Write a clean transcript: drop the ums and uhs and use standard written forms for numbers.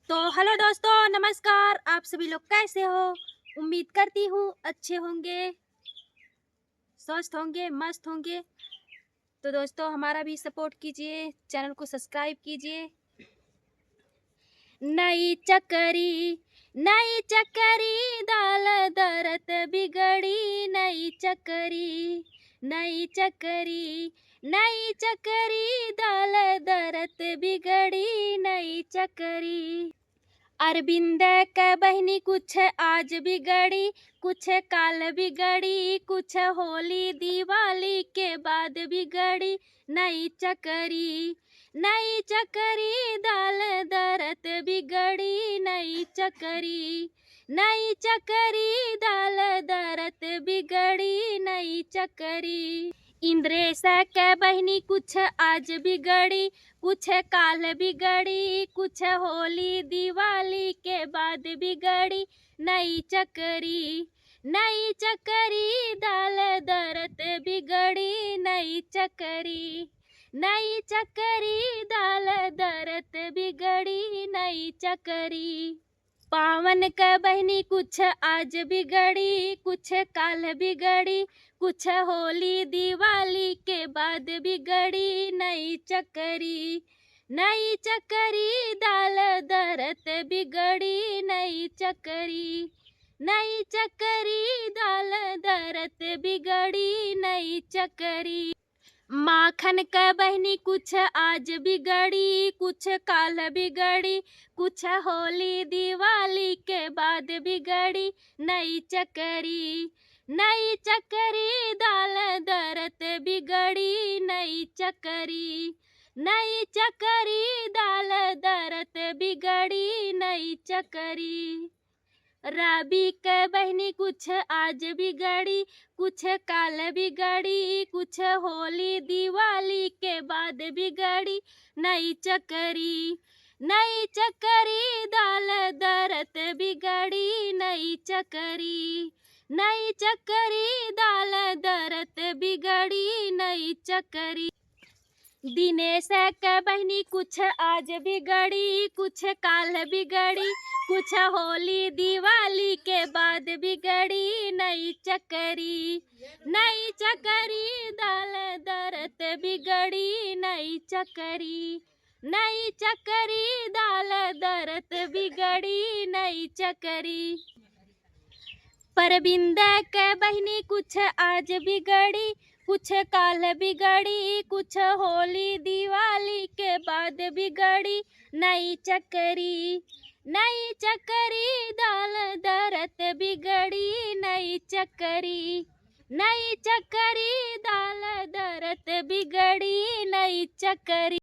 तो हेलो दोस्तों, नमस्कार। आप सभी लोग कैसे हो? उम्मीद करती हूँ अच्छे होंगे, स्वस्थ होंगे, मस्त होंगे। तो दोस्तों हमारा भी सपोर्ट कीजिए, चैनल को सब्सक्राइब कीजिए। नई चक्करी दाल दरत बिगड़ी। नई चक्करी दाल दरत बिगड़ी। नई चक्करी। अरविंद के बहनी कुछ आज बिगड़ी, कुछ काल बिगड़ी, कुछ होली दिवाली के बाद बिगड़ी। नई चक्करी दाल दरत बिगड़ी। नई चक्करी दाल दरत बिगड़ी। नई चक्करी। इंद्रेश के बहनी कुछ आज बिगड़ी, कुछ काल बिगड़ी, कुछ होली दिवाली के बाद बिगड़ी। नई चक्करी दाल दरत बिगड़ी। नई चक्करी दाल दरत बिगड़ी। नई चक्करी। पावन का बहनी कुछ आज बिगड़ी, कुछ काल बिगड़ी, कुछ होली दिवाली के बाद बिगड़ी। नई चक्करी दाल दरत बिगड़ी। नई चक्करी दाल दरत बिगड़ी। नई चक्करी। माखन का बहनी कुछ आज बिगड़ी, कुछ काल बिगड़ी, कुछ होली दिवाली के बाद बिगड़ी। नई चक्करी दाल दरत बिगड़ी। नई चक्करी दाल दरत बिगड़ी। नई चक्करी। रवि के बहनी कुछ आज बिगड़ी, कुछ काल बिगड़ी, कुछ होली दिवाली के बाद बिगड़ी। नई चक्करी दाल दरत बिगड़ी। नई चक्करी दाल दरत बिगड़ी। नई चक्करी। दिनेश के बहनी कुछ आज बिगड़ी, कुछ काल बिगड़ी, कुछ होली दिवाली के बाद बिगड़ी। नई चक्करी दाल दरत बिगड़ी। नई चक्करी दाल दरत बिगड़ी। नई चक्करी। परविंद के बहनी कुछ आज बिगड़ी, कुछ काल बिगड़ी, कुछ होली दिवाली के बाद बिगड़ी। नई चक्करी दाल दरत बिगड़ी। नई चक्करी दाल दरत बिगड़ी। नई चक्करी।